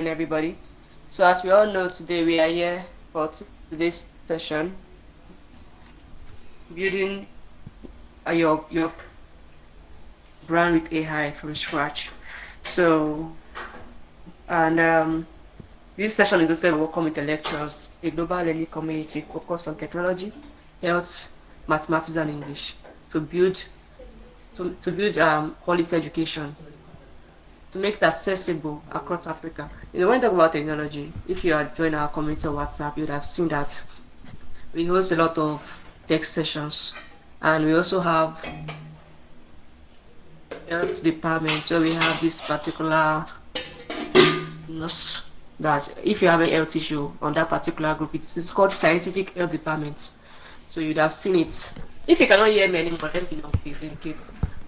everybody. So as we all know today, we are here for today's session, building your brand with AI from scratch. So and this session is also a welcome intellectuals, a global learning community focused on technology, health, mathematics, and English to build quality education to make it accessible across Africa. When we talk about technology, if you are joining our community on WhatsApp, you would have seen that we host a lot of tech sessions, and we also have health department where we have this particular nurse that if you have a health issue on that particular group, it's called scientific health department. So you'd have seen it. If you cannot hear me anymore, let me know, please. Okay.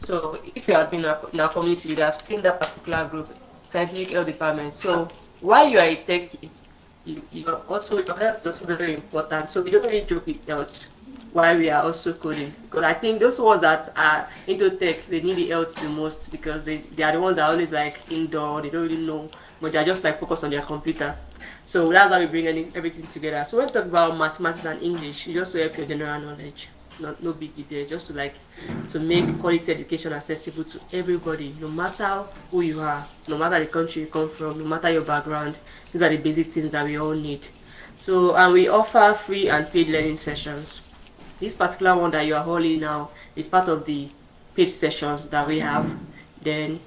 So if you have been in our community, you'd have seen that particular group, scientific health department. So while you are a techie, your health is also very important. So we don't really joke with health while we are also coding. Because I think those ones that are into tech, they need the health the most because they are the ones that are always like indoor, they don't really know, but they're just like focused on their computer. So that's why we bring everything together. So when we talk about mathematics and English, it just to help your general knowledge. No biggie there, just to make quality education accessible to everybody, no matter who you are, no matter the country you come from, no matter your background. These are the basic things that we all need. So and we offer free and paid learning sessions. This particular one that you are holding now is part of the paid sessions that we have. Then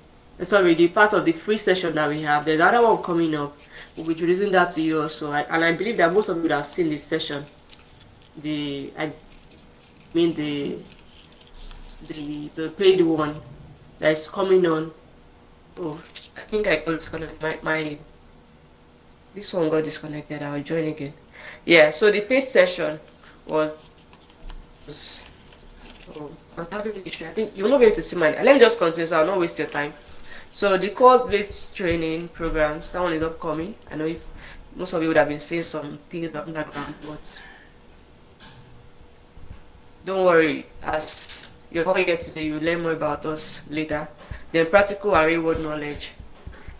sorry, the part of the free session that we have. There's another one coming up. We'll be introducing that to you also. And I believe that most of you would have seen this session. I mean the paid one that is coming on. Oh, I think I got disconnected. My this one got disconnected. I'll join again. Yeah, so the paid session was I'm having an issue. I think you're not going to see mine. Let me just continue so I'll not waste your time. So the core-based training programs, that one is upcoming. I know most of you would have been seeing some things underground, but don't worry, as you're coming here today, you'll learn more about us later. Then practical and real-world knowledge.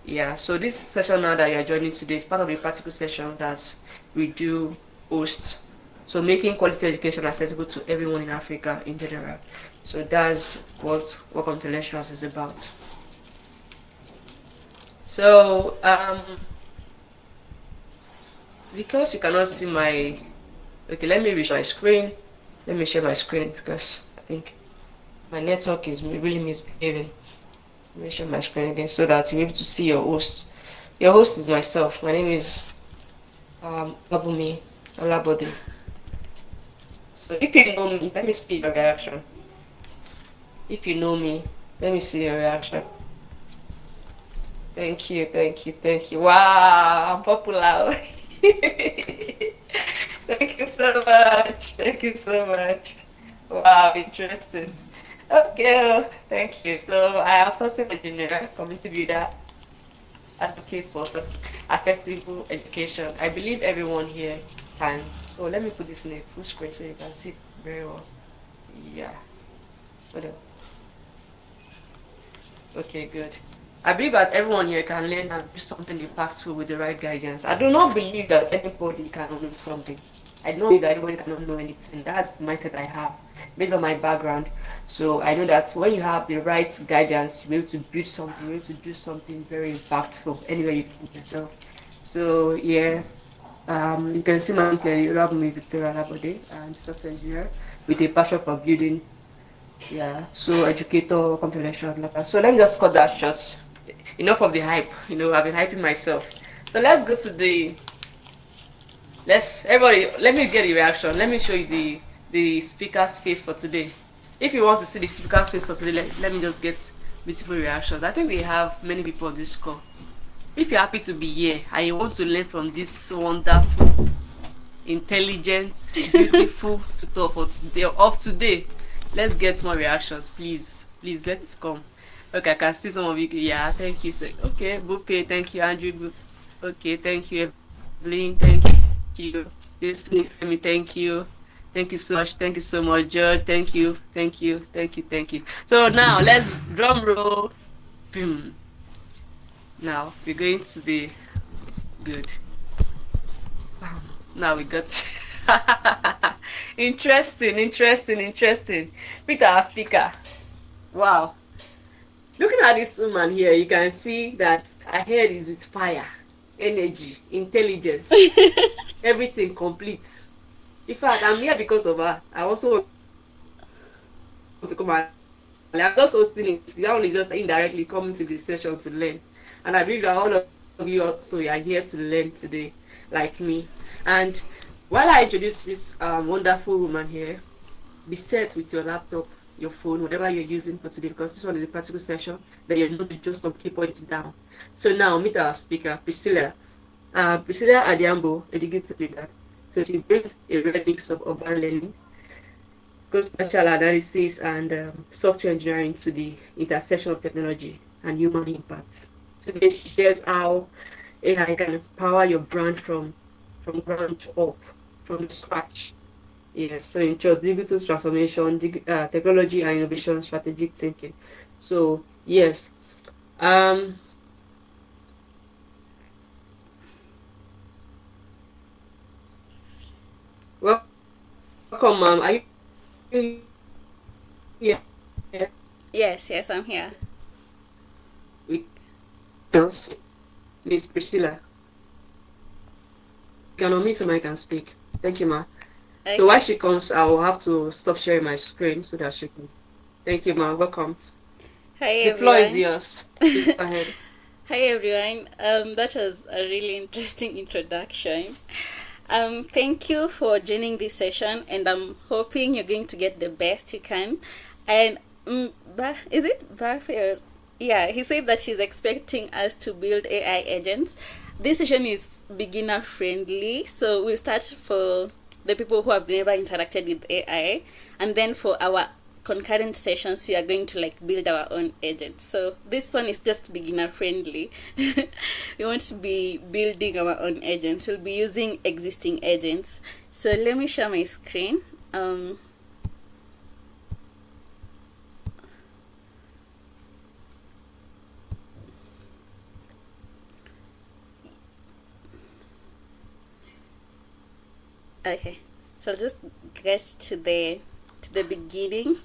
Yeah, so this session now that you're joining today is part of the practical session that we do host. So making quality education accessible to everyone in Africa in general. So that's what Welcome to Lectures is about. So because you cannot see my let me reach my screen. Let me share my screen because I think my network is really misbehaving. Let me share my screen again so that you're able to see your host. Your host is myself. My name is Babumi Alabode. So if you know me, let me see your reaction. If you know me, let me see your reaction. Thank you, thank you, thank you. Wow, I'm popular. Thank you so much. Thank you so much. Wow, interesting. Okay, thank you. So I am software engineer, community builder, advocates for accessible education. I believe everyone here can. Oh, let me put this in a full screen so you can see very well. Yeah. Hold on. Okay, good. I believe that everyone here can learn and do something impactful with the right guidance. I do not believe that anybody can do something. I don't believe that anybody cannot know anything. That's the mindset I have based on my background. So I know that when you have the right guidance, you're able to build something, you're able to do something very impactful anywhere you find yourself. So yeah, you can see my name clearly. You have me, Victoria Labode, and software engineer with a passion for building. Yeah, so educator, come to lecture. So let me just cut that short. Enough of the hype. I've been hyping myself. So let's go to everybody, let me get the reaction. Let me show you the speaker's face for today. If you want to see the speaker's face for today, let me just get beautiful reactions. I think we have many people on this call. If you're happy to be here and you want to learn from this wonderful, intelligent, beautiful tutor of today, let's get more reactions, please. Please, let's come. Okay, I can see some of you. Yeah, thank you. So, okay, Bupe, thank you, Andrew. Okay, thank you, Evelyn. Thank you. This Femi, thank you. Thank you so much. Thank you so much, George. Thank you. Thank you. Thank you. Thank you. So now let's drum roll. Boom. Now we're going to the Good. Now we got interesting, interesting, interesting. Peter, our speaker. Wow. Looking at this woman here, you can see that her head is with fire, energy, intelligence, everything complete. In fact, I'm here because of her. I also want to come and I'm just hosting it. We are only just indirectly coming to this session to learn. And I believe that all of you also are here to learn today, like me. And while I introduce this wonderful woman here, be set with your laptop, your phone, whatever you're using for today, because this one is a practical session, then you know to just some key points down. So now meet our speaker, Priscilla. Priscilla Adiambo, a digital leader. So she brings a rare mix of urban learning, spatial analysis, and software engineering to the intersection of technology and human impact. Today she shares how AI can empower your brand from ground up, from scratch. Yes, so in short, digital transformation, technology and innovation, strategic thinking. So yes, welcome, ma'am. Are you here? Yes, I'm here. Miss Priscilla. You can unmute so I can speak. Thank you, ma'am. Okay. So while she comes, I will have to stop sharing my screen so that she can. Thank you, ma'am. Welcome. Hi, the everyone. floor is yours. Please go ahead. Hi, everyone. That was a really interesting introduction. Thank you for joining this session, and I'm hoping you're going to get the best you can. And is it Barfield? Yeah, he said that he's expecting us to build AI agents. This session is beginner friendly, so we'll start for the people who have never interacted with AI, and then for our concurrent sessions we are going to build our own agents. So this one is just beginner friendly. We want to be building our own agents. We'll be using existing agents. So let me share my screen. Okay, so I'll just get to the beginning.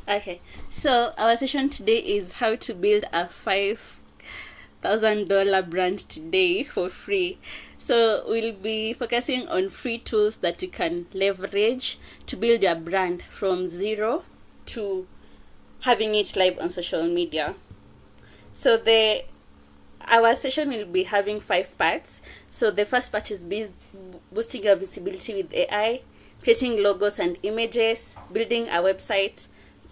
Okay, so our session today is how to build a $5,000 brand today for free. So we'll be focusing on free tools that you can leverage to build your brand from zero to having it live on social media. So our session will be having 5 parts. So the first part is boosting your visibility with AI, creating logos and images, building a website,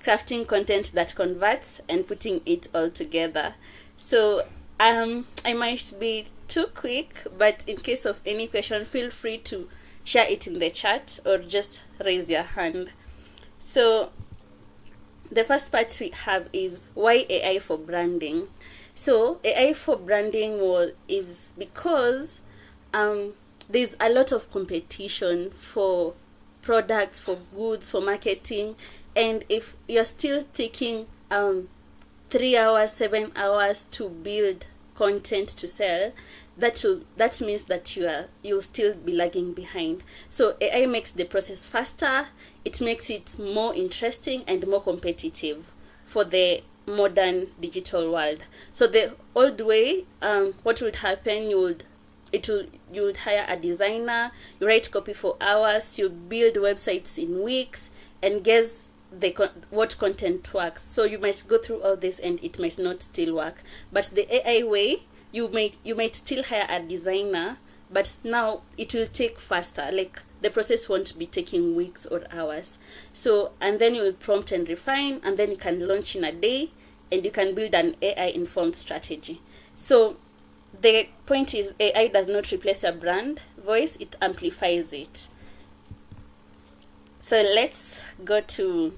crafting content that converts, and putting it all together. So I might be too quick, but in case of any question, feel free to share it in the chat or just raise your hand. So the first part we have is why AI for branding. So AI for branding is because there's a lot of competition for products, for goods, for marketing, and if you're still taking 3 hours, 7 hours to build content to sell, that means that you'll still be lagging behind. So AI makes the process faster. It makes it more interesting and more competitive for the modern digital world. So the old way, what would happen? You would hire a designer, you write copy for hours, you build websites in weeks, and guess what content works. So you might go through all this and it might not still work. But the AI way, you might still hire a designer, but now it will take faster. The process won't be taking weeks or hours. So, and then you will prompt and refine, and then you can launch in a day, and you can build an AI informed strategy. So the point is, AI does not replace your brand voice, it amplifies it. So let's go to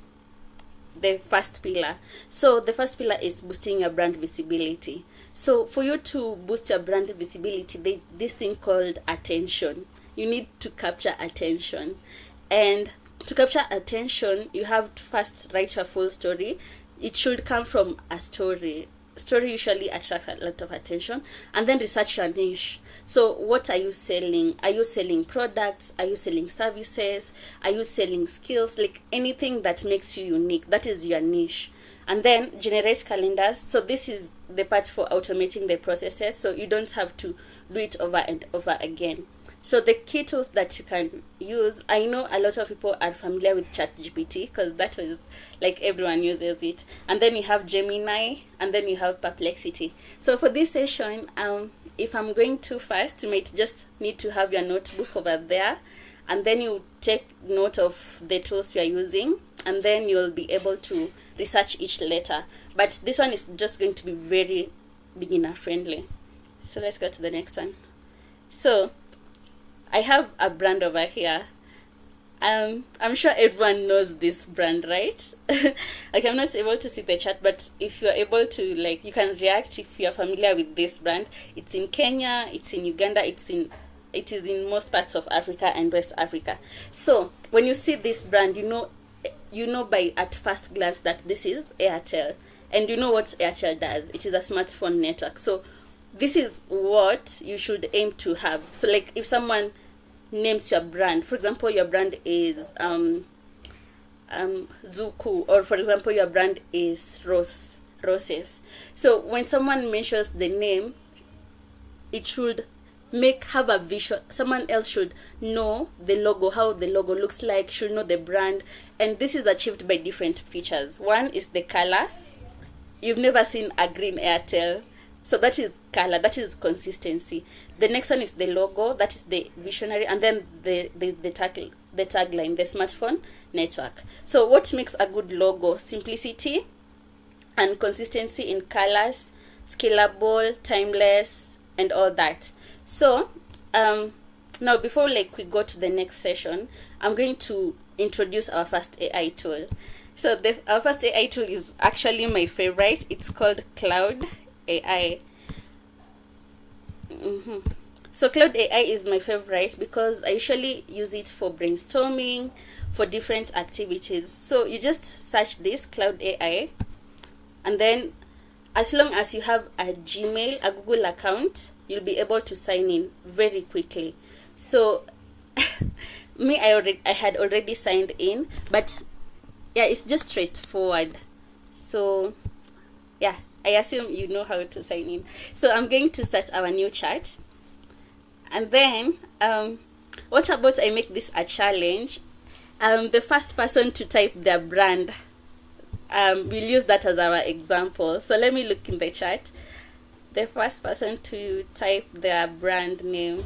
the first pillar. So the first pillar is boosting your brand visibility. So for you to boost your brand visibility, there's this thing called attention. you need to capture attention. And to capture attention, you have to first write your full story. It should come from a story. Story usually attracts a lot of attention. And then research your niche. So what are you selling? Are you selling products? Are you selling services? Are you selling skills? Like anything that makes you unique. That is your niche. And then generate calendars. So this is the part for automating the processes, so you don't have to do it over and over again. So the key tools that you can use, I know a lot of people are familiar with ChatGPT because that was like everyone uses it. And then you have Gemini, and then you have Perplexity. So for this session, if I'm going too fast, you might just need to have your notebook over there, and then you take note of the tools you are using, and then you'll be able to research each letter. But this one is just going to be very beginner friendly. So let's go to the next one. So I have a brand over here. I'm sure everyone knows this brand, right? Like, I'm not able to see the chat, but if you're able to, like, you can react if you're familiar with this brand. It's in Kenya, it's in Uganda, it is in most parts of Africa and West Africa. So when you see this brand, you know by at first glance that this is Airtel. And you know what Airtel does. It is a smartphone network. So this is what you should aim to have. So like if someone names your brand, for example, your brand is Zuku, or for example, your brand is Roses. So when someone mentions the name, it should have a visual. Someone else should know the logo, how the logo looks like, should know the brand. And this is achieved by different features. One is the color. You've never seen a green Airtel. So that is color, that is consistency. The next one is the logo, that is the visionary, and then the tagline, the smartphone network. So what makes a good logo? Simplicity and consistency in colors, scalable, timeless, and all that. So now before we go to the next session, I'm going to introduce our first AI tool. So our first AI tool is actually my favorite. It's called Cloud AI. So Cloud AI is my favorite because I usually use it for brainstorming, for different activities. So you just search this Cloud AI, and then as long as you have a Gmail, a Google account, you'll be able to sign in very quickly. So I had already signed in, but yeah, it's just straightforward. So yeah, I assume you know how to sign in. So I'm going to start our new chat. And then, what about I make this a challenge? The first person to type their brand, we'll use that as our example. So let me look in the chat. The first person to type their brand name.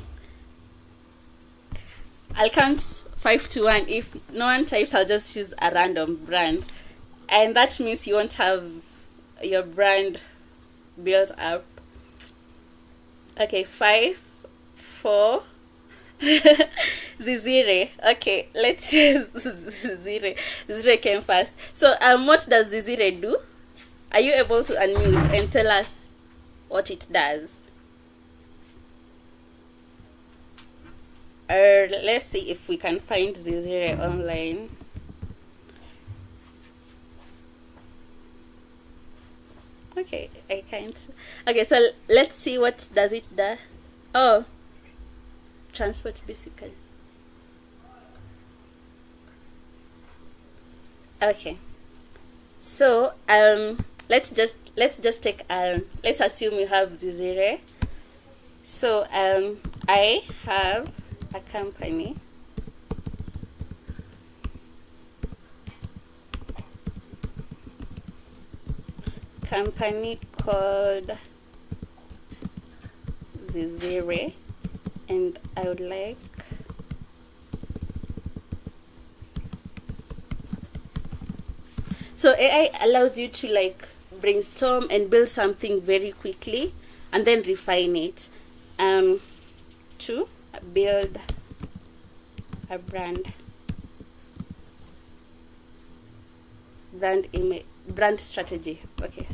I'll count 5 to 1. If no one types, I'll just use a random brand. And that means you won't have your brand built up. Okay, 5, 4, Zizire. Okay, let's use Zizire. Zizire came first. So what does Zizire do? Are you able to unmute and tell us what it does? Let's see if we can find Zizire online. Okay, I can't. Okay, so let's see what does it do. Oh, transport bicycle. Okay, so let's just take let's assume you have Zizire. So I have a company. Called Zizire, and I would like so AI allows you to brainstorm and build something very quickly and then refine it to build a brand image, brand strategy. Okay,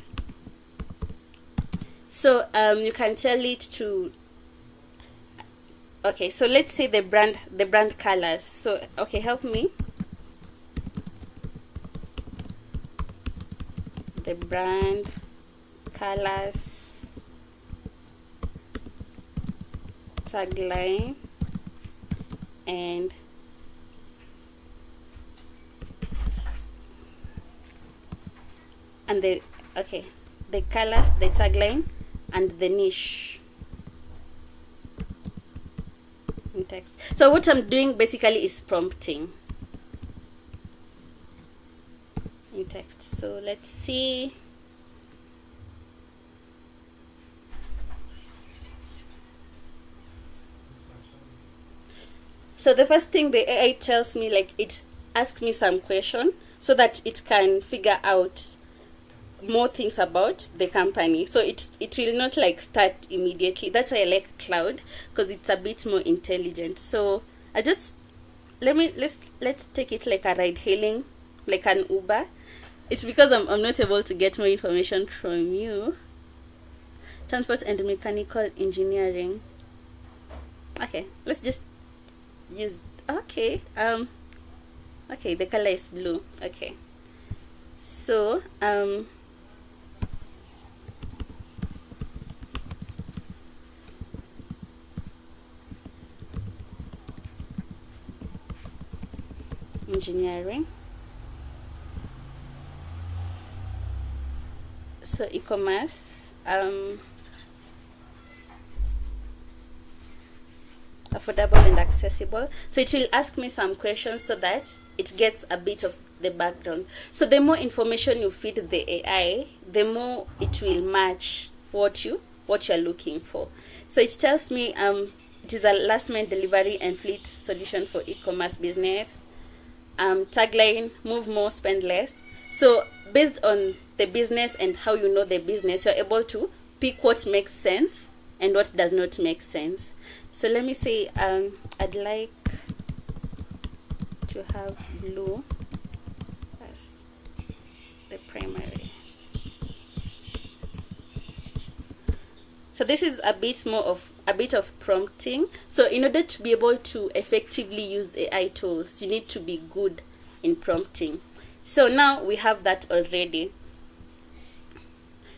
so you can tell it to Okay, so let's say the brand colors. So okay, help me. The brand colors, tagline, and the the colors, the tagline, and the niche in text. So what I'm doing basically is prompting in text. So let's see. So the first thing the AI tells me, like, it asks me some question so that it can figure out more things about the company. So it will not like start immediately. That's why I like Claude, because it's a bit more intelligent. So I just let's take it like a ride hailing, like an Uber. It's because I'm not able to get more information from you. Transport and mechanical engineering. Okay, let's just use okay, the color is blue. Okay, so engineering. So e-commerce, affordable and accessible. So it will ask me some questions so that it gets a bit of the background. So the more information you feed the AI, the more it will match what you're looking for. So it tells me it is a last mile delivery and fleet solution for e-commerce business. Tagline: move more, spend less. So based on the business and how you know the business, you're able to pick what makes sense and what does not make sense. So let me say I'd like to have blue as the primary. So this is a bit of prompting. So in order to be able to effectively use AI tools, you need to be good in prompting. So now we have that already.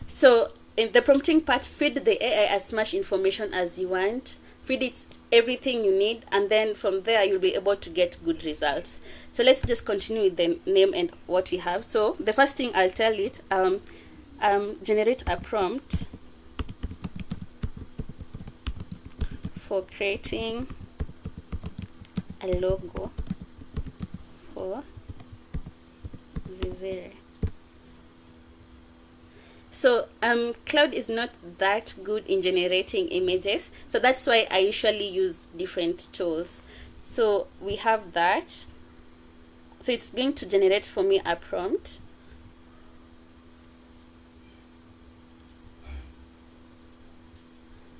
So in the prompting part, feed the AI as much information as you want. Feed it everything you need, and then from there you'll be able to get good results. So let's just continue with the name and what we have. So the first thing I'll tell it, generate a prompt for creating a logo for Zizere. So Claude is not that good in generating images, so that's why I usually use different tools. So we have that. So it's going to generate for me a prompt.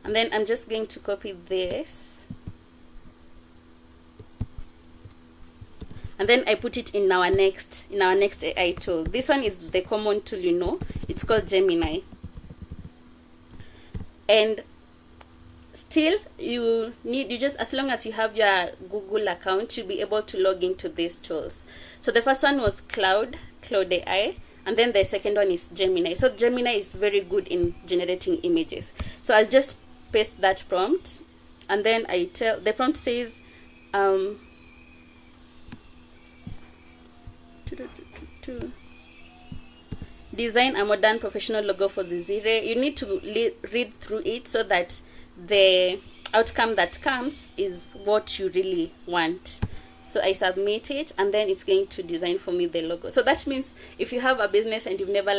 And then I'm just going to copy this. And then I put it in our next AI tool. This one is the common tool, you know. It's called Gemini. And still, you just, as long as you have your Google account, you'll be able to log into these tools. So the first one was Claude AI, and then the second one is Gemini. So Gemini is very good in generating images. So I'll just paste that prompt, and then the prompt says design a modern professional logo for Zizere. You need to read through it so that the outcome that comes is what you really want. So I submit it, and then it's going to design for me the logo. So that means if you have a business and you've never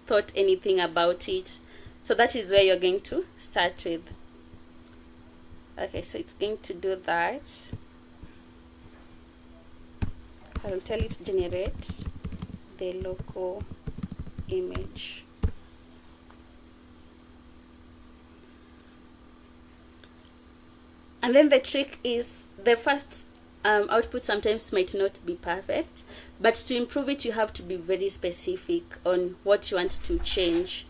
thought anything about it, so that is where you're going to start with. Okay, so it's going to do that. I'll tell it to generate the logo image. And then the trick is the first output sometimes might not be perfect, but to improve it you have to be very specific on what you want to change.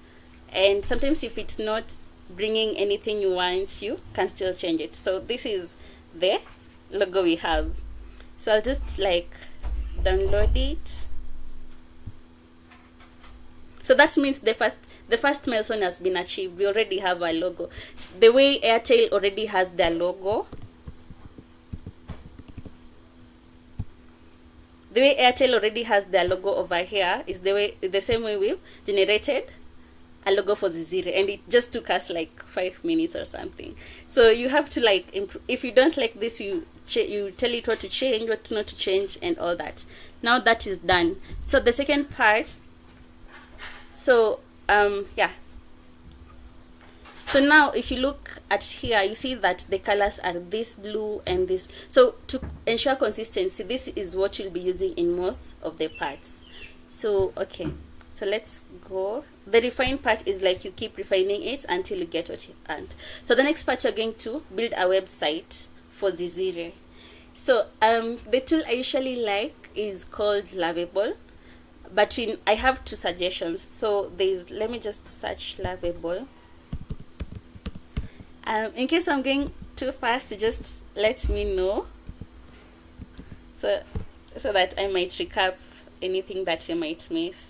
And sometimes if it's not bringing anything you want, you can still change it. So this is the logo we have. So I'll just like download it. So that means the first milestone has been achieved. We already have our logo. The way Airtel already has their logo, over here is the same way we've generated a logo for Zizire, and it just took us like 5 minutes or something. So you have to like if you don't like this, you tell it what to change, what not to change, and all that. Now that is done. So the second part. So yeah. So now if you look at here, you see that the colors are this blue and this. So to ensure consistency, this is what you'll be using in most of the parts. So okay, so let's go. The refine part is like you keep refining it until you get what you want. So the next part, you're going to build a website for Zizire. So the tool I usually like is called Lovable, but I have 2 suggestions. So let me just search Lovable. In case I'm going too fast, just let me know, so that I might recap anything that you might miss.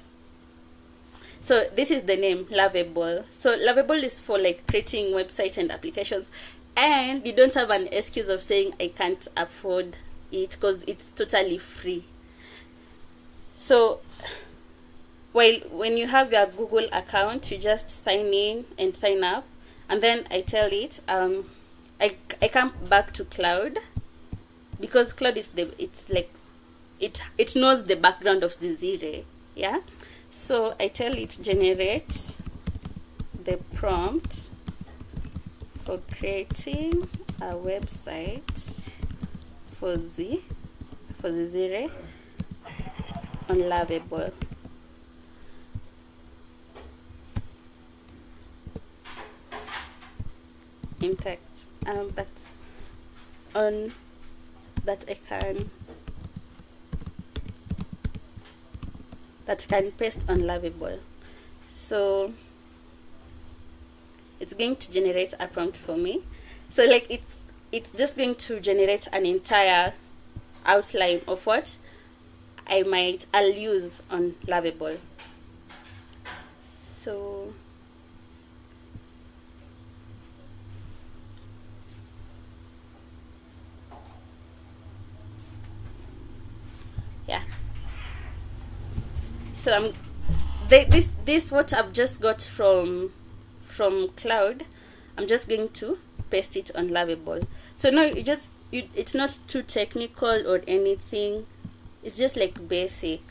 So this is the name, Lovable. So Lovable is for like creating websites and applications, and you don't have an excuse of saying I can't afford it, because it's totally free. So when you have your Google account, you just sign in and sign up, and then I tell it I come back to Cloud, because Cloud is it knows the background of Zizire. Yeah. So I tell it generate the prompt for creating a website for Zizire on Lovable. In text that I can paste on Lovable. So it's going to generate a prompt for me. So like it's just going to generate an entire outline of what I'll use on Lovable. So yeah. So this what I've just got from Cloud, I'm just going to paste it on Lovable. So now it's not too technical or anything. It's just like basic.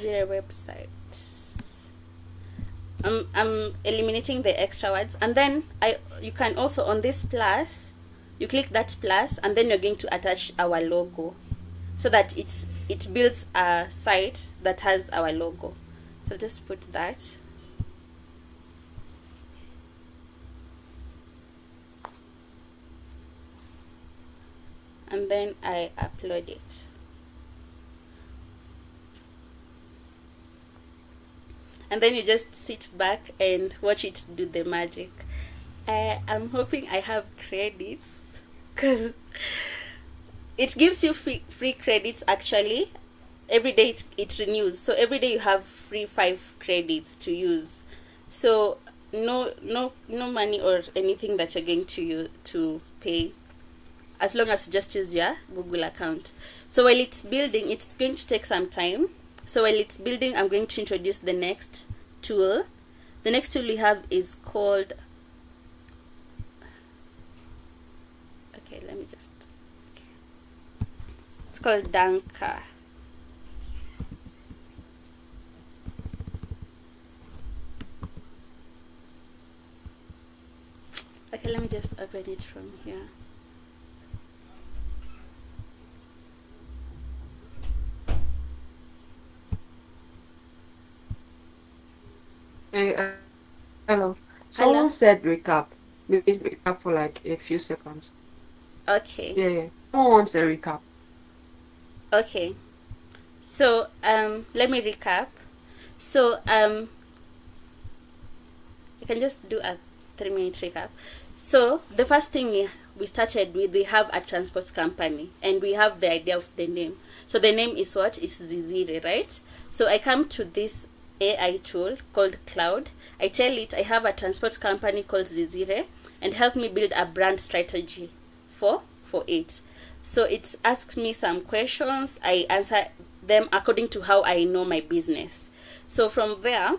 Zero website. I'm eliminating the extra words, and then you can also, on this plus, you click that plus, and then you're going to attach our logo, so that it builds a site that has our logo. So just put that. And then I upload it. And then you just sit back and watch it do the magic. I'm hoping I have credits, because it gives you free credits actually. Every day it renews. So every day you have free 5 credits to use. So no money or anything that you're going to pay, as long as you just use your Google account. So while it's building, it's going to take some time. So while it's building, I'm going to introduce the next tool. The next tool we have is called, it's called Danka. Okay, let me just open it from here. Hey, hello. Someone said recap. Maybe recap for like a few seconds. Okay. Yeah. Someone wants a recap. Okay. So let me recap. So I can just do a 3-minute recap. So the first thing we started with, we have a transport company, and we have the idea of the name. So the name is what? Is Zizire, right? So I come to this AI tool called Cloud. I tell it I have a transport company called Zizire, and help me build a brand strategy for it. So it asks me some questions. I answer them according to how I know my business. So from there,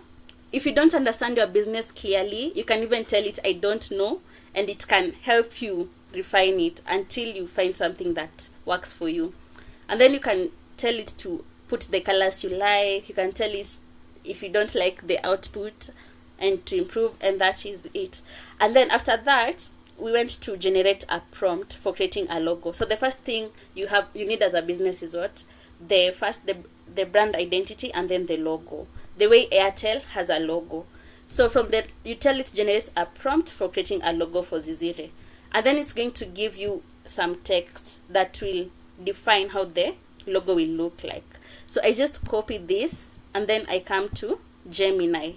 if you don't understand your business clearly, you can even tell it I don't know, and it can help you refine it until you find something that works for you. And then you can tell it to put the colors you like. You can tell it if you don't like the output and to improve, and that is it. And then after that, we went to generate a prompt for creating a logo. So the first thing you need as a business is what? The brand identity, and then the logo. The way Airtel has a logo. So from there, you tell it to generate a prompt for creating a logo for Zizire. And then it's going to give you some text that will define how the logo will look like. So I just copy this, and then I come to Gemini.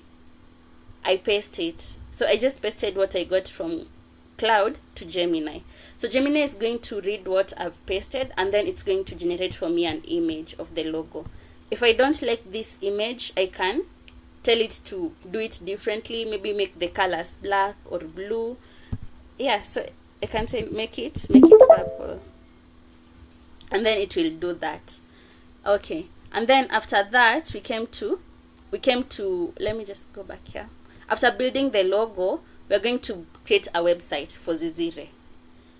I paste it. So I just pasted what I got from Cloud to Gemini. So Gemini is going to read what I've pasted, and then it's going to generate for me an image of the logo. If I don't like this image, I can tell it to do it differently, maybe make the colors black or blue. Yeah, so I can say make it purple, and then it will do that. Okay, and then after that, we came to let me just go back here. After building the logo, we're going to create a website for Zizire.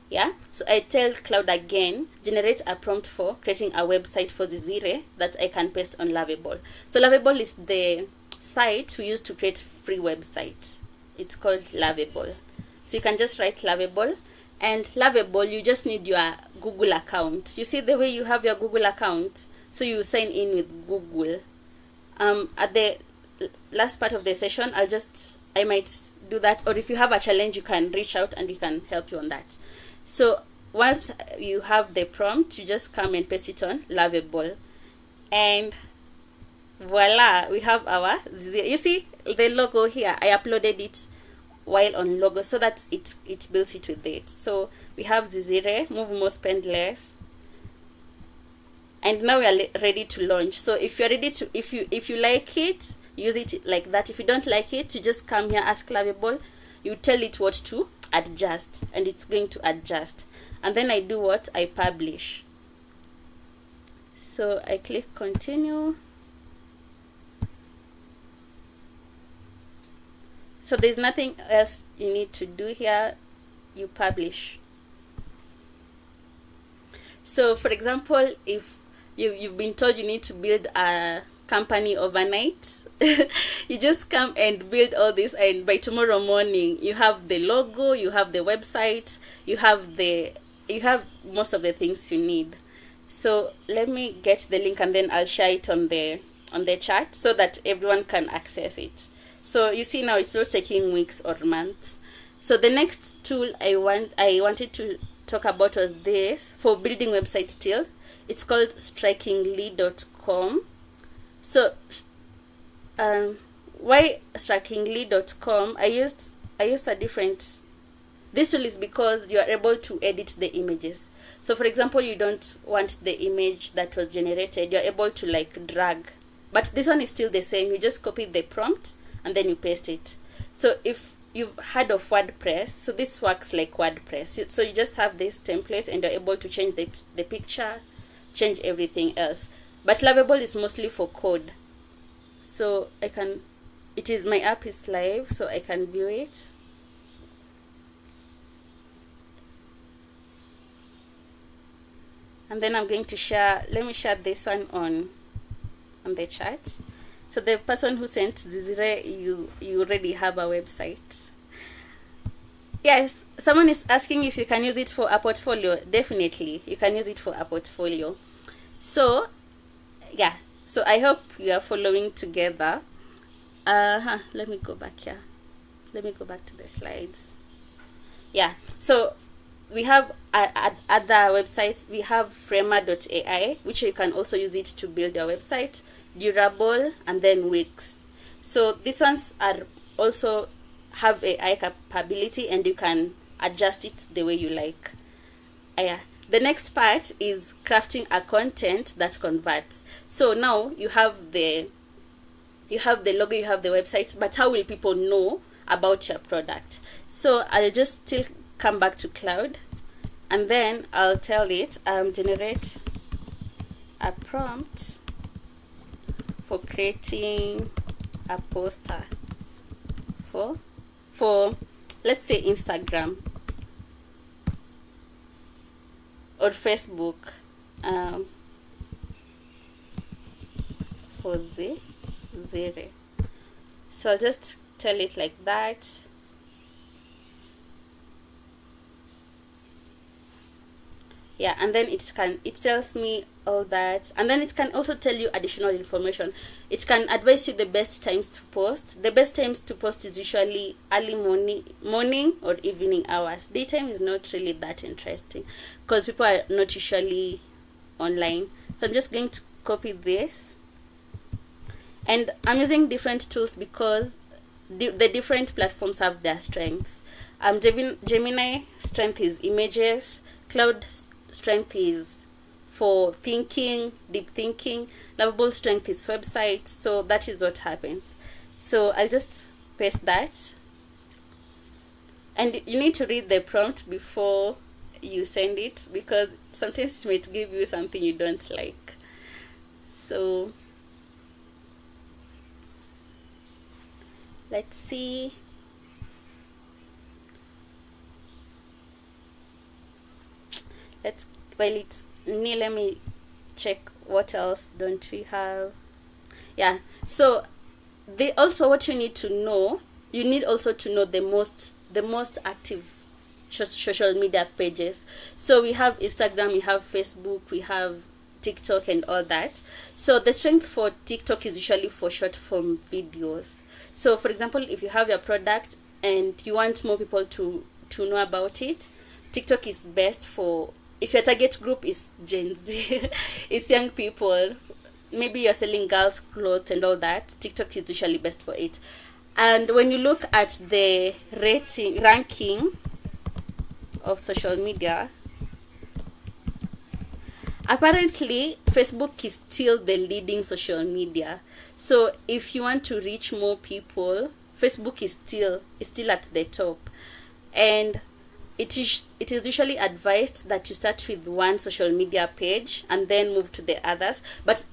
Yeah, so I tell Cloud again, generate a prompt for creating a website for Zizire that I can paste on Lovable. So Lovable is the site we use to create free website. It's called Lovable. So you can just write Lovable, and Lovable, you just need your Google account. You see the way you have your Google account, so you sign in with Google. At the last part of the session, I might do that, or if you have a challenge, you can reach out and we can help you on that. So once you have the prompt, you just come and paste it on Lovable, and voila, we have our Zizire. You see the logo here, I uploaded it while on logo so that it builds it with it. So we have Zizire, move more, spend less, and now we are ready to launch. So if you're ready to, if you like it, use it like that. If you don't like it, you just come here, ask Lovable, you tell it what to adjust, and it's going to adjust. And then I do what? I publish. So I click continue. So there's nothing else you need to do here. You publish. So for example, if you've been told you need to build a company overnight, you just come and build all this, and by tomorrow morning you have the logo, you have the website, you have most of the things you need. So let me get the link, and then I'll share it on the chat so that everyone can access it. So you see now it's not taking weeks or months. So the next tool I wanted to talk about was this for building websites still. It's called strikingly.com. So why strikingly.com? I used a different. This tool is because you are able to edit the images. So for example, you don't want the image that was generated, you're able to like drag. But this one is still the same. You just copy the prompt and then you paste it. So if you've heard of WordPress, so this works like WordPress. So you just have this template and you're able to change the picture, change everything else. But Lovable is mostly for code. So my app is live, so I can view it. And then I'm going to let me share this one on the chat. So the person who sent Zizire, you already have a website. Yes, someone is asking if you can use it for a portfolio. Definitely, you can use it for a portfolio. So, yeah. So I hope you are following together. Let me go back here. Let me go back to the slides. Yeah. So we have other websites. We have Framer.ai, which you can also use it to build your website. durable, and then wicks. So these ones are also have a high capability, and you can adjust it the way you like. Yeah. The next part is crafting a content that converts. So now you have the logo, you have the website, but how will people know about your product? So I'll just still come back to Cloud, and then I'll tell it generate a prompt for creating a poster for let's say Instagram or Facebook, for the zero. So I'll just tell it like that. Yeah, and then it tells me all that, and then it can also tell you additional information. It can advise you the best times to post. The best times to post is usually early morning or evening hours. Daytime is not really that interesting because people are not usually online. So I'm just going to copy this, and I'm using different tools because the different platforms have their strengths. Gemini strength is images, Cloud strength is for thinking, deep thinking, Lovable strength is website. So that is what happens. So I'll just paste that, and you need to read the prompt before you send it because sometimes it might give you something you don't like. So let's see. While it's near, let me check what else don't we have. Yeah, so they also, what you need to know, you need also to know the most active social media pages. So we have Instagram, we have Facebook, we have TikTok and all that. So the strength for TikTok is usually for short form videos. So for example, if you have your product and you want more people to know about it, TikTok is best for, if your target group is Gen Z, it's young people, maybe you're selling girls' clothes and all that, TikTok is usually best for it. And when you look at the ranking of social media, apparently Facebook is still the leading social media. So if you want to reach more people, Facebook is still at the top. And it is usually advised that you start with one social media page and then move to the others. But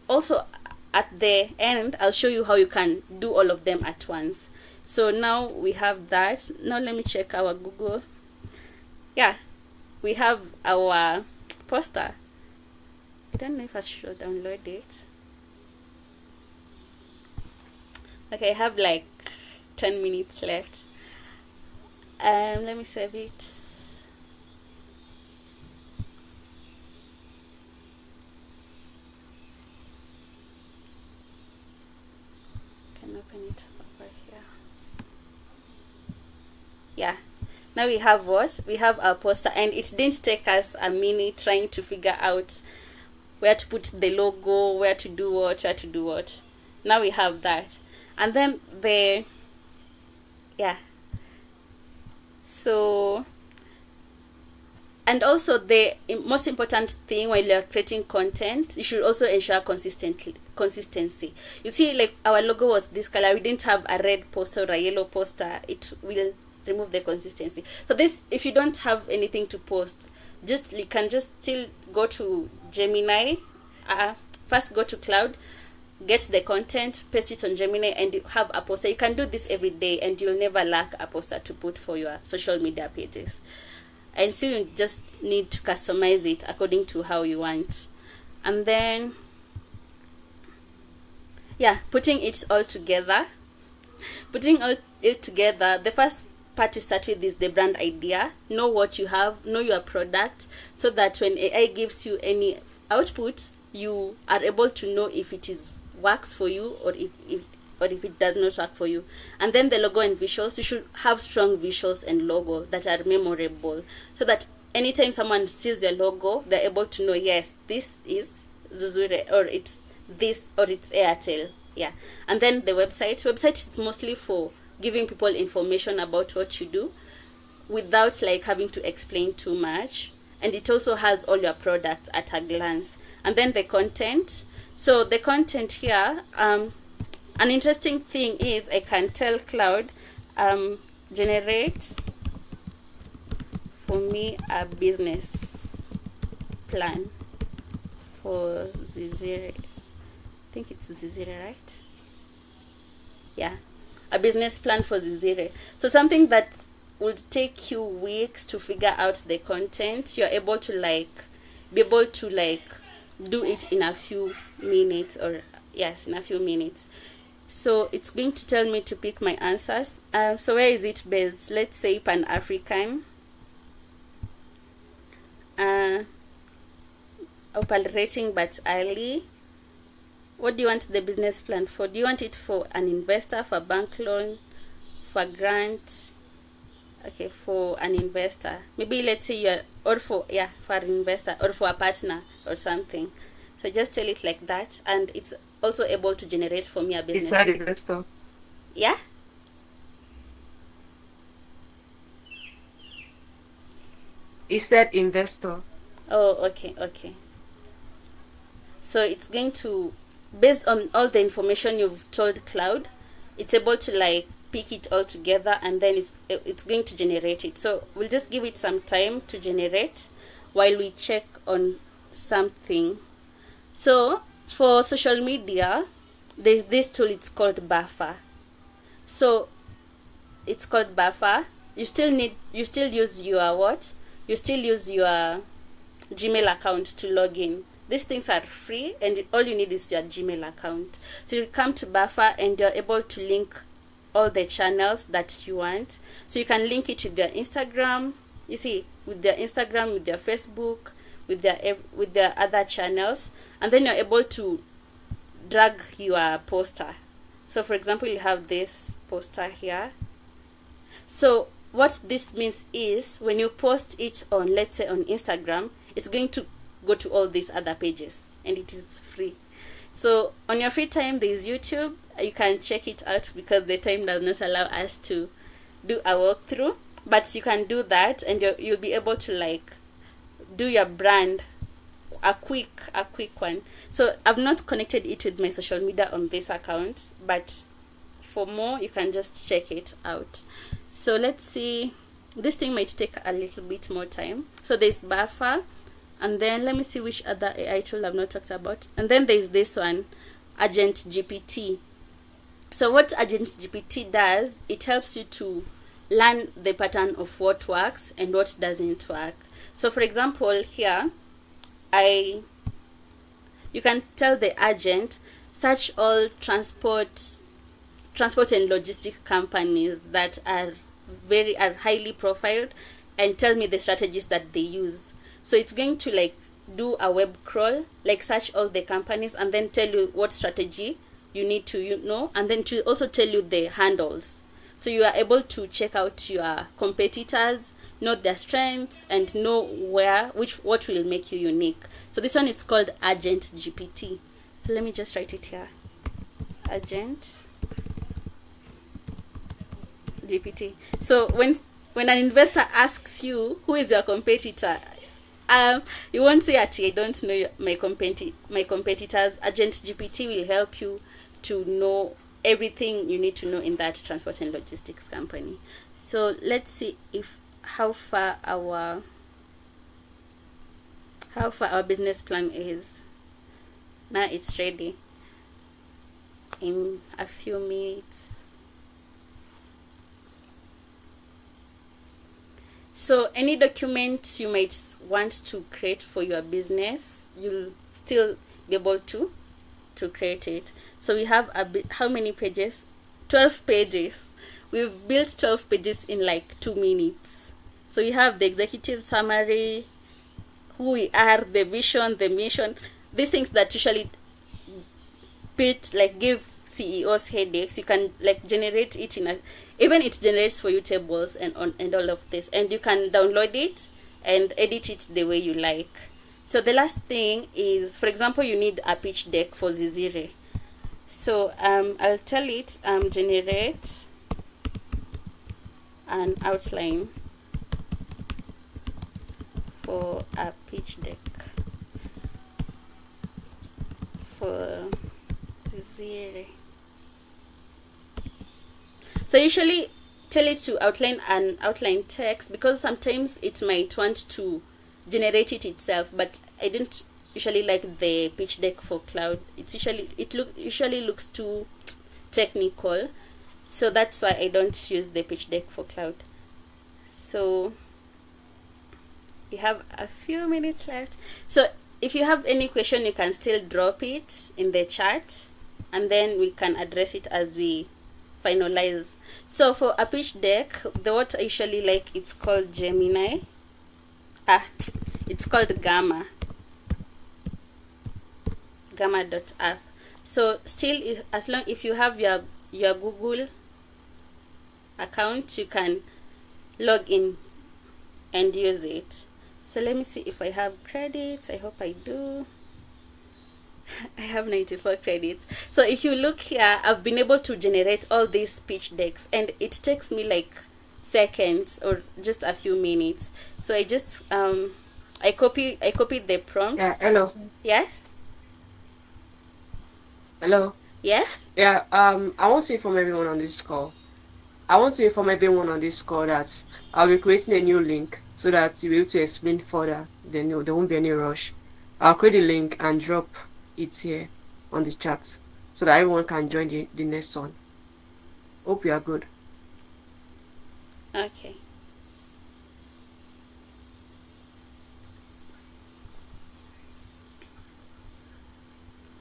also at the end, I'll show you how you can do all of them at once. So now we have that. Now let me check our Google. Yeah, we have our poster. I don't know if I should download it. Okay, I have like 10 minutes left. Let me save it. Can open it over here. Yeah. Now we have what? We have our poster, and it didn't take us a minute trying to figure out where to put the logo, where to do what. Now we have that. And then so, and also the most important thing while you're creating content, you should also ensure consistency. You see, like our logo was this color, we didn't have a red poster or a yellow poster, it will remove the consistency. So this, if you don't have anything to post, you can just still go to Gemini, first go to Cloud, get the content, paste it on Gemini, and you have a poster. You can do this every day and you'll never lack a poster to put for your social media pages. And so you just need to customize it according to how you want. And then putting it all together, the first part to start with is the brand idea. Know what you have, know your product, so that when AI gives you any output, you are able to know if it works for you or if it does not work for you. And then the logo and visuals, you should have strong visuals and logo that are memorable, so that anytime someone sees your logo, they're able to know, yes, this is Zuzure, or it's this, or it's Airtel. Yeah. And then the website is mostly for giving people information about what you do without like having to explain too much. And it also has all your products at a glance. And then the content. So the content here, an interesting thing is I can tell Cloud, generate for me a business plan for Zizire. I think it's Zizire, right? Yeah, a business plan for Zizire. So something that would take you weeks to figure out the content, you're able to be able to do it in a few minutes, or yes, in a few minutes. So it's going to tell me to pick my answers. So where is it based? Let's say Pan-African. Opal rating but early. What do you want the business plan for? Do you want it for an investor, for a bank loan, for a grant? Okay, for an investor. Maybe let's say for an investor or for a partner or something. So just tell it like that, and it's also able to generate for me a business. It's an investor. Yeah? It said investor. Oh, okay. So it's going to, based on all the information you've told Cloud, it's able to pick it all together, and then it's going to generate it. So we'll just give it some time to generate while we check on something. So for social media, there's this tool, it's called Buffer. So it's called Buffer. You still use your Gmail account to log in. These things are free, and all you need is your Gmail account. So you come to Buffer, and you're able to link all the channels that you want. So you can link it with their Instagram, with their Instagram, with their Facebook, with their other channels, and then you're able to drag your poster. So for example, you have this poster here. So what this means is when you post it on, let's say on Instagram, it's going to go to all these other pages, and it is free. So on your free time, there is YouTube. You can check it out because the time does not allow us to do a walkthrough, but you can do that, and you'll be able to do your brand, a quick one. So I've not connected it with my social media on this account, but for more you can just check it out. So let's see, this thing might take a little bit more time. So there's Buffer, and then let me see which other AI tool I've not talked about. And then there's this one, Agent GPT. So what Agent GPT does, it helps you to learn the pattern of what works and what doesn't work. So for example, here, you can tell the agent, search all transport and logistic companies that are highly profiled, and tell me the strategies that they use. So it's going to do a web crawl, search all the companies, and then tell you what strategy you need to know, and then to also tell you the handles. So you are able to check out your competitors, know their strengths, and know what will make you unique. So this one is called Agent GPT. So let me just write it here. Agent GPT. So when an investor asks you who is your competitor, you won't say I don't know my competitors. Agent GPT will help you to know everything you need to know in that transport and logistics company. So let's see how far our business plan is. Now it's ready in a few minutes. So any document you might want to create for your business, you'll still be able to create it. So we have how many pages? 12 pages. We've built 12 pages in 2 minutes. So we have the executive summary, who we are, the vision, the mission, these things that usually give CEOs headaches. You can generate it even it generates for you tables and all of this, and you can download it and edit it the way you like. So the last thing is, for example, you need a pitch deck for Zizire. So I'll tell it generate an outline for a pitch deck for Zizire. So usually tell it to outline an outline text, because sometimes it might want to generate it itself, but I don't usually like the pitch deck for cloud. It's usually looks too technical, so that's why I don't use the pitch deck for cloud. So we have a few minutes left, so if you have any question, you can still drop it in the chat, and then we can address it as we finalize. So for a pitch deck, the what I usually like, it's called Gemini. It's called Gamma. Gamma.app. So still, as long if you have your Google account, you can log in and use it. So let me see if I have credits. I hope I do. I have 94 credits. So if you look here, I've been able to generate all these pitch decks, and it takes me like seconds or just a few minutes. So I just I copied the prompts. Yeah, hello. Yes. Hello. Yes. Yeah, I want to inform everyone on this call. That I'll be creating a new link so that you'll be able to explain further. Then there won't be any rush. I'll create a link and drop it here on the chat so that everyone can join the next one. Hope you are good. Okay.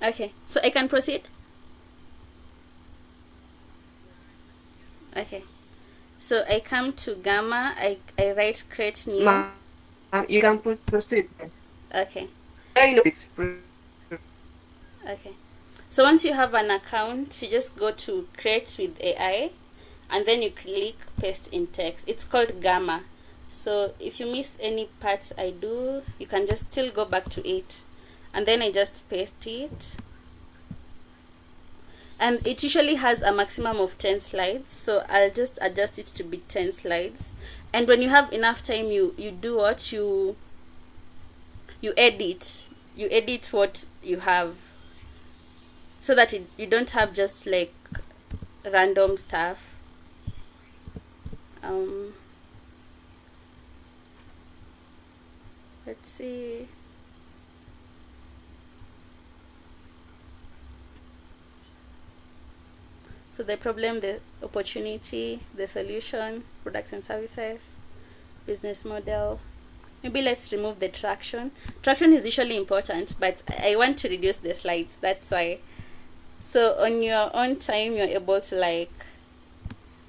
Okay, so I can proceed? Okay. So I come to Gamma, I write create new. You can proceed. Okay. It's Okay. So once you have an account, you just go to create with AI, and then you click paste in text. It's called Gamma. So if you miss any parts I do, you can just still go back to it, and then I just paste it. And it usually has a maximum of 10 slides, so I'll just adjust it to be 10 slides. And when you have enough time, you do what you edit what you have, so that you don't have just like random stuff. Let's see. So the problem, the opportunity, the solution, products and services, business model. Maybe let's remove the traction. Traction is usually important, but I want to reduce the slides. That's why. So on your own time, you're able to like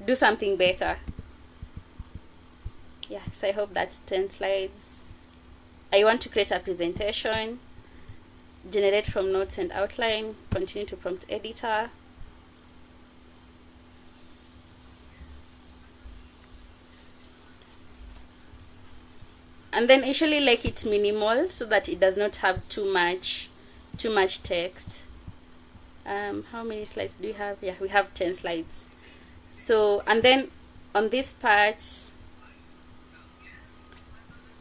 do something better. Yeah, so I hope that's 10 slides. I want to create a presentation, generate from notes and outline, continue to prompt editor. And then usually like it minimal so that it does not have too much text. How many slides do we have? Yeah, we have 10 slides. So, and then on this part,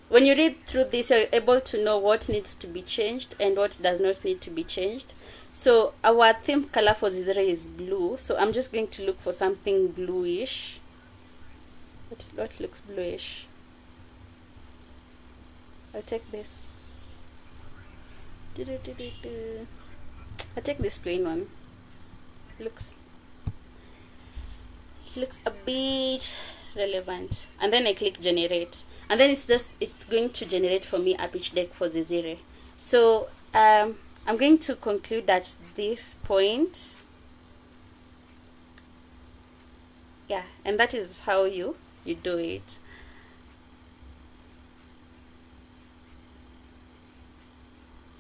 when you read through this, you're able to know what needs to be changed and what does not need to be changed. So our theme color for Zizire is blue. So I'm just going to look for something bluish. What looks bluish? I'll take this. I'll take this plain one. Looks a bit relevant. And then I click generate. And then it's going to generate for me a pitch deck for Zizire. So I'm going to conclude at this point. Yeah, and that is how you do it.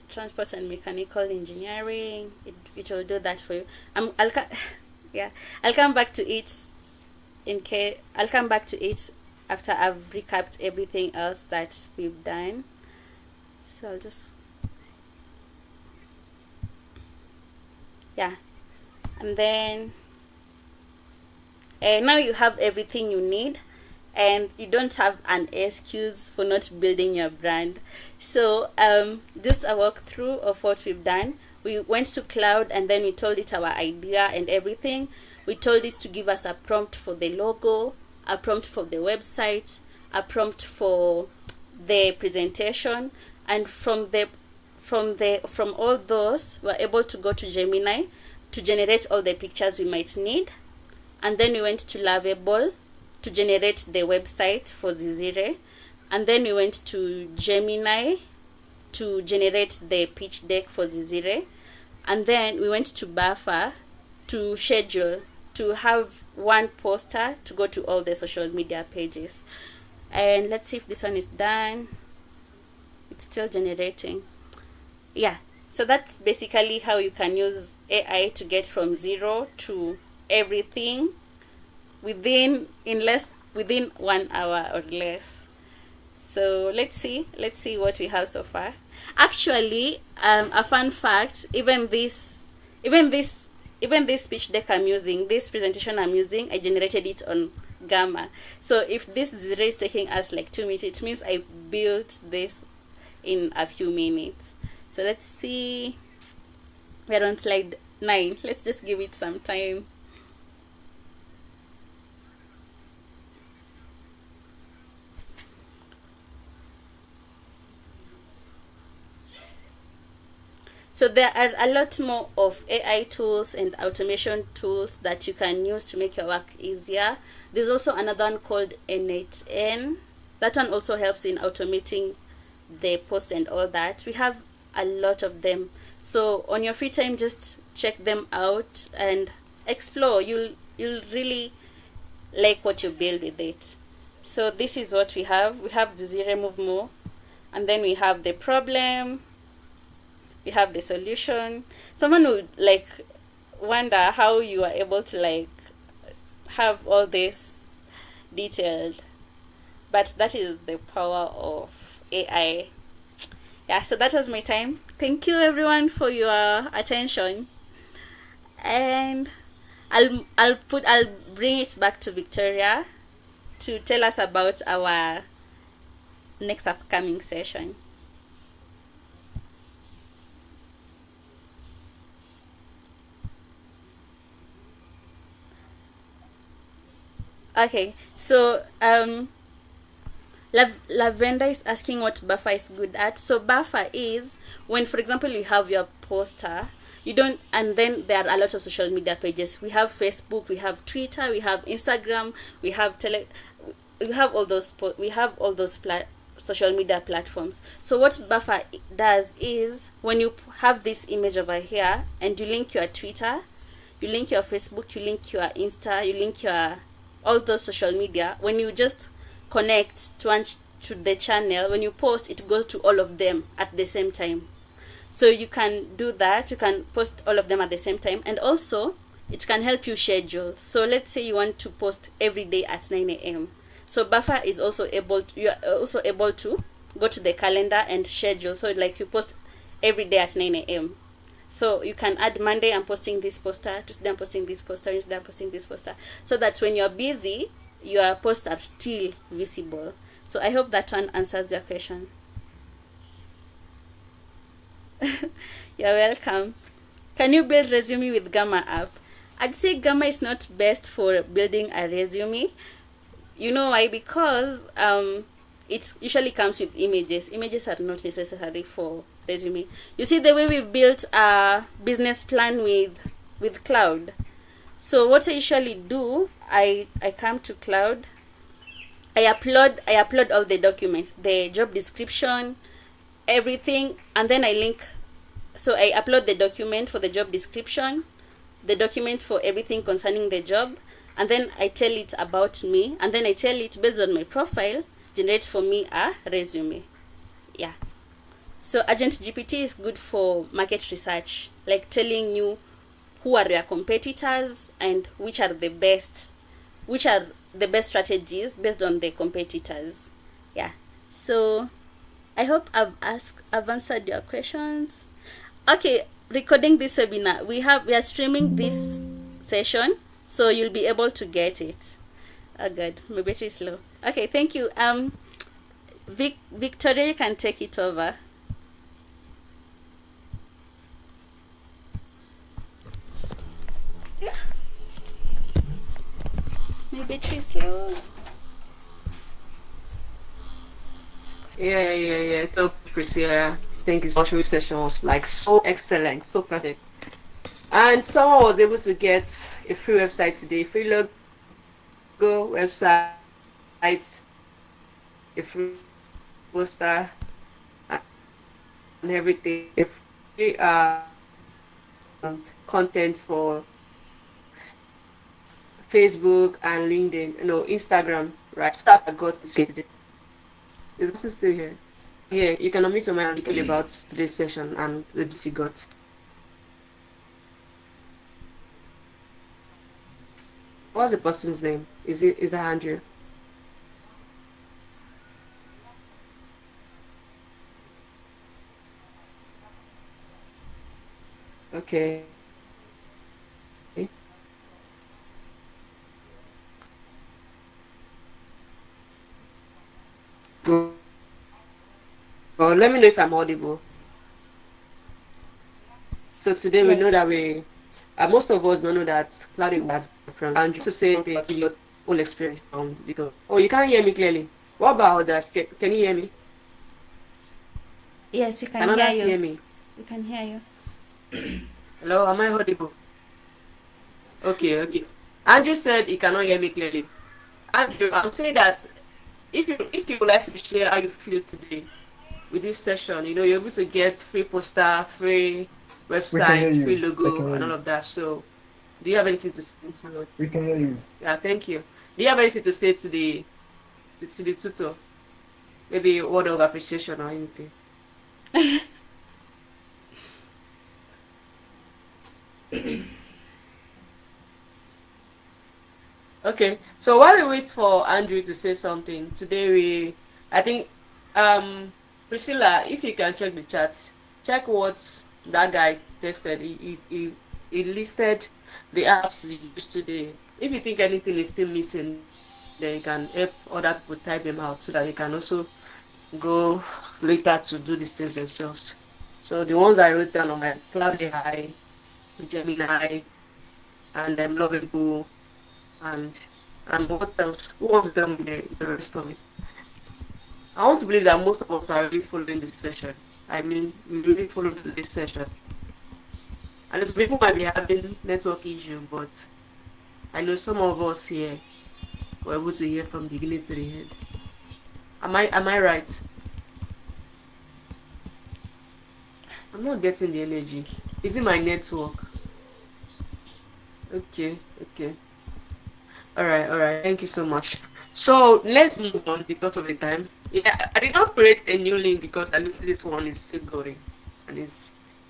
Transport and mechanical engineering, it will do that for you. I'll come back to it I'll come back to it after I've recapped everything else that we've done. So I'll just, yeah, and then now you have everything you need, and you don't have an excuse for not building your brand. So just a walkthrough of what we've done. We went to Cloud, and then we told it our idea and everything. We told it to give us a prompt for the logo, a prompt for the website, a prompt for the presentation, and from all those, we're able to go to Gemini to generate all the pictures we might need. And then we went to Lovable to generate the website for Zizire. And then we went to Gemini to generate the pitch deck for Zizire. And then we went to Buffer to schedule, to have one poster to go to all the social media pages. And let's see if this one is done. It's still generating. Yeah, so that's basically how you can use AI to get from zero to everything within 1 hour or less. So let's see what we have so far. Actually, a fun fact, even this pitch deck I'm using, this presentation I'm using, I generated it on Gamma. So if this Zizire is taking us like 2 minutes, it means I built this in a few minutes. So let's see, we're on slide 9. Let's just give it some time. So there are a lot more of AI tools and automation tools that you can use to make your work easier. There's also another one called N8N. That one also helps in automating the posts and all that. We have a lot of them. So on your free time, just check them out and explore. You'll really like what you build with it. So this is what we have. We have Zizire Move More, and then we have the problem. We have the solution. Someone would like wonder how you are able to like have all this detailed, but that is the power of AI. Yeah, so that was my time. Thank you everyone for your attention, and I'll bring it back to Victoria to tell us about our next upcoming session. Okay, so Lavender is asking what Buffer is good at. So Buffer is when, for example, you have your poster, and then there are a lot of social media pages. We have Facebook, we have Twitter, we have Instagram, we have all those social media platforms. So what Buffer does is when you have this image over here and you link your Twitter, you link your Facebook, you link your Insta, you link your all those social media, when you just connect to the channel, when you post, it goes to all of them at the same time. So you can do that. You can post all of them at the same time, and also it can help you schedule. So let's say you want to post every day at 9 a.m. So Buffer is also you are also able to go to the calendar and schedule. So like you post every day at 9 a.m. So you can add Monday I'm posting this poster, Tuesday I'm posting this poster, Wednesday I'm posting this poster, so that when you're busy, your posts are still visible. So I hope that one answers your question. You're welcome. Can you build resume with Gamma app? I'd say Gamma is not best for building a resume. You know why? Because it usually comes with images. Images are not necessary for resume. You see the way we've built a business plan with Cloud. So what I usually do, I come to Cloud, I upload all the documents, the job description, everything, and then I link. So I upload the document for the job description, the document for everything concerning the job, and then I tell it about me, and then I tell it based on my profile, generate for me a resume. Yeah. So Agent GPT is good for market research, like telling you who are your competitors and which are the best strategies based on the competitors. Yeah. So I hope I've answered your questions. Okay, recording this webinar. We are streaming this session, so you'll be able to get it. Oh god, my battery is low. Okay, thank you. Victoria, you can take it over. My battery is low. Yeah. So, Priscilla, thank you so much. Your session was like so excellent, so perfect. And someone was able to get a free website today, free logo website, a free poster, and everything. A free content for Facebook and LinkedIn, no, Instagram, right? Start I got this today. Is also still here. Yeah, you can unmute your mind and tell about today's session and the bits you got. What's the person's name? Is that Andrew? Okay. Well, let me know if I'm audible. So today we know that most of us don't know that clouding was from Andrew to say about your whole experience from Little. Oh, you can't hear me clearly. What about others? Can you hear me? Yes, you can Can hear others you. hear me? We can hear you. Hello, am I audible? Okay. Andrew said he cannot hear me clearly. Andrew, I'm saying that if you would like to share how you feel today with this session, you're able to get free poster, free We can hear website, free you. logo, and all of that. So, do you have anything to say? We can hear you. Yeah, thank you. Do you have anything to say to the tutor? Maybe a word of appreciation or anything? Okay, so while we wait for Andrew to say something, today I think, Priscilla, if you can check the chat, check what that guy texted. He listed the apps that you used today. If you think anything is still missing, then you can help other people type them out so that you can also go later to do these things themselves. So the ones I wrote down on my Cloud AI, Gemini, and Lovable, and what else? Who wants them the rest of it? I want to believe that most of us are really following this session. I mean, we really follow this session. And the people might be having network issue, but I know some of us here were able to hear from beginning to the end. Am I right? I'm not getting the energy. Is it my network? Okay. All right. Thank you so much. So let's move on because of the time. Yeah, I did not create a new link because I know this one is still going and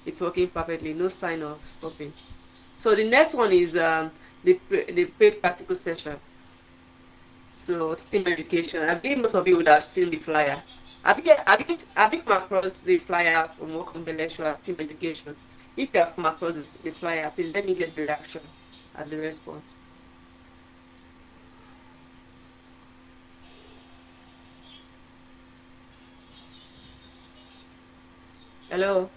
it's working perfectly. No sign of stopping. So the next one is the paid practical session. So STEAM education. I believe most of you would have seen the flyer. Have you come across the flyer from Welcome Intellectual STEAM education? If you have come across the flyer, please let me get the reaction as the response. Hello.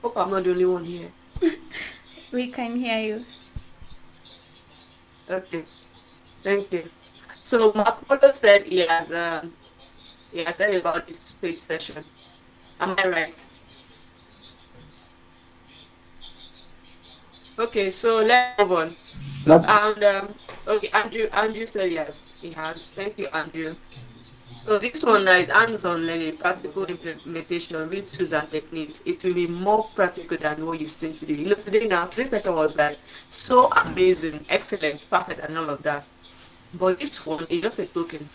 Hope I'm not the only one here. We can hear you. Okay. Thank you. So Marco said he has heard about this paid session. Am I right? Okay, so let's move on. So, and okay, Andrew said yes, he has. Thank you, Andrew. So this one is hands-on learning, practical implementation, real tools and techniques. It will be more practical than what you've seen today. Today's session was like so amazing, excellent, perfect, and all of that. But this one is just a token.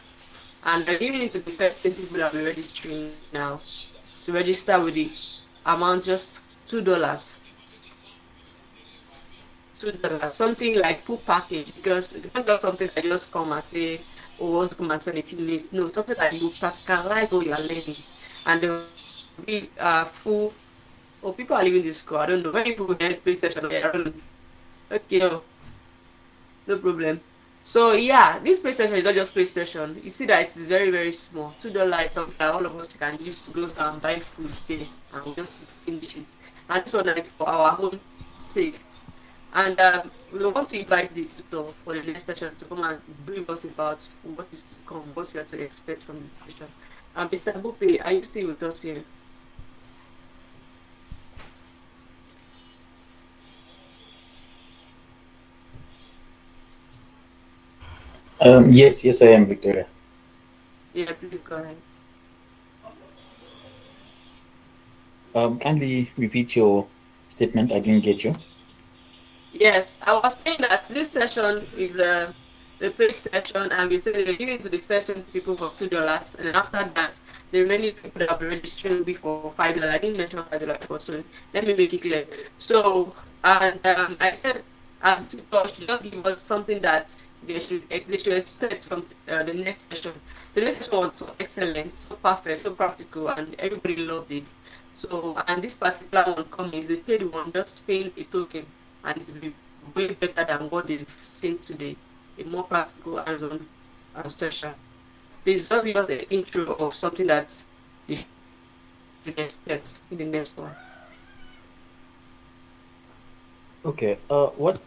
And I'm giving it to the first 20 people that we're registering now to register with the amount just $2. $2, something like full package, because it's not just something I just come and say, oh, let's come and sell a few minutes. No, something that you practicalize what you are learning, and there will be full. Oh, people are leaving this school. I don't know. Many people get paid session. I don't know. Okay, no problem. So yeah, this pay session is not just pay session. You see that it is very, very small. $2 is something that all of us can use to go down and buy food there and we just finish it. And this one is for our own sake. And we want to invite the tutor for the next session to come and brief us about what is to come, what we are to expect from this session. And Mr. Bupe, are you still with us here? Yes, I am, Victoria. Yeah, please go ahead. Kindly repeat your statement. I didn't get you. Yes, I was saying that this session is the paid session, and we say they're giving to the first 20 people for $2, and then after that, the remaining people that will be registering will be for $5. I didn't mention $5 before, so let me make it clear. So, and I said, as tutor should just give us something that they should expect from the next session. The next session was so excellent, so perfect, so practical, and everybody loved it. So, and this particular one coming is a paid one, just paying a token, and it will be way better than what they've seen today. A more practical hands-on session. Please just give us an intro of something that you should expect in the next one. Okay. What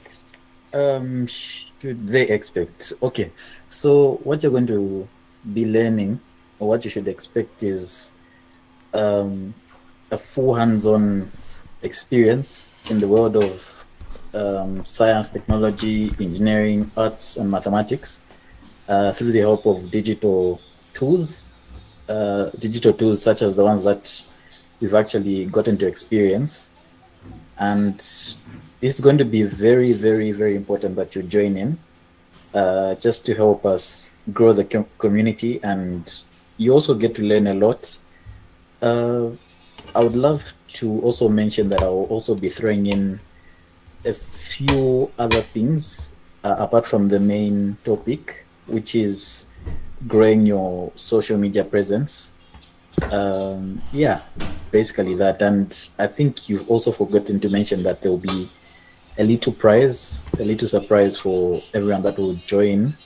should they expect? Okay. So what you're going to be learning, or what you should expect, is a full hands-on experience in the world of science, technology, engineering, arts, and mathematics through the help of digital tools such as the ones that we've actually gotten to experience. And it's going to be very, very, very important that you join in just to help us grow the community, and you also get to learn a lot. I would love to also mention that I will also be throwing in a few other things apart from the main topic, which is growing your social media presence. Yeah, basically that. And I think you've also forgotten to mention that there will be a little surprise for everyone that will join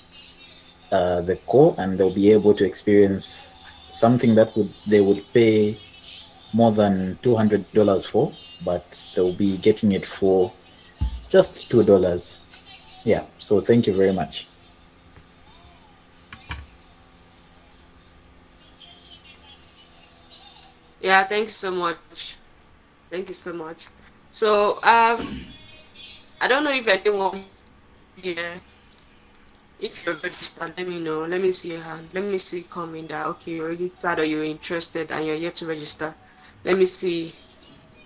the core, and they'll be able to experience something that they would pay more than $200 for, but they'll be getting it for just $2. Yeah, so thank you very much. Yeah, thank you so much. Thank you so much. So I don't know if anyone here, if you're registered, let me know. Let me see your hand. Let me see coming that okay, you're registered or you're interested and you're yet to register. Let me see.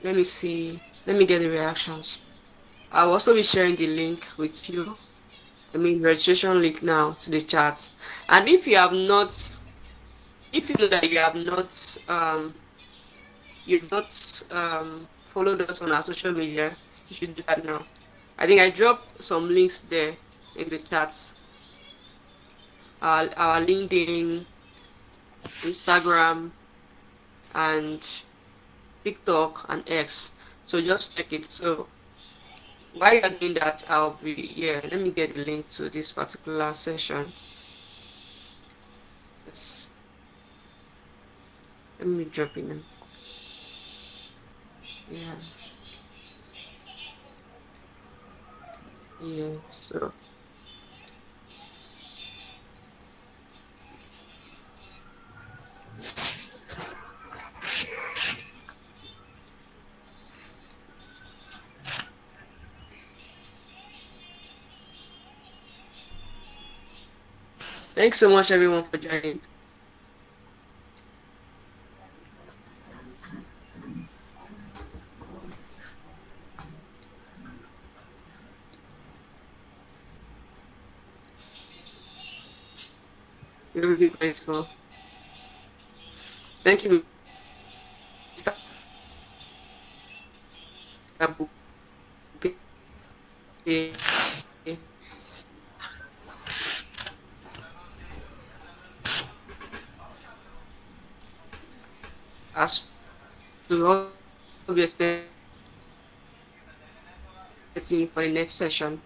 Let me get the reactions. I'll also be sharing the link with you. I mean registration link now to the chat. And if you know that you've not followed us on our social media, you should do that now. I think I dropped some links there in the chat. Our LinkedIn, Instagram, and TikTok and X. So just check it. So while you're doing that, let me get the link to this particular session. Yes. Let me drop it in. Yeah. Yeah, so thanks so much everyone for joining. You're really grateful. Thank you, Mr. Abu. Okay. As to what we expecting for the next session.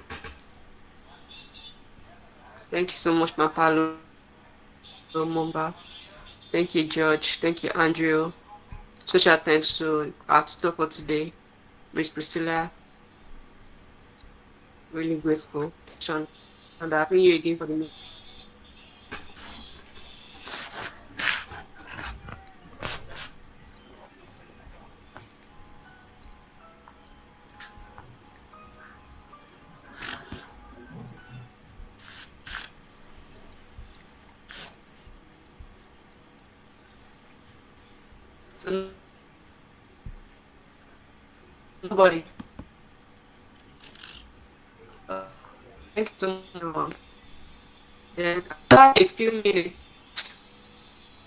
Thank you so much, Mapalo Mumba. Thank you, George. Thank you, Andrew. Special thanks to our tutor for today, Miss Priscilla. Really grateful. And I'll bring you again for the next. So nobody. Thank you so much, everyone. Then after a few minutes,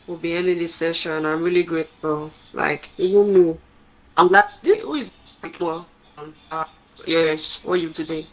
we'll be ending this session. I'm really grateful. Like even me, I'm glad. Who is like more? Yes, for you today.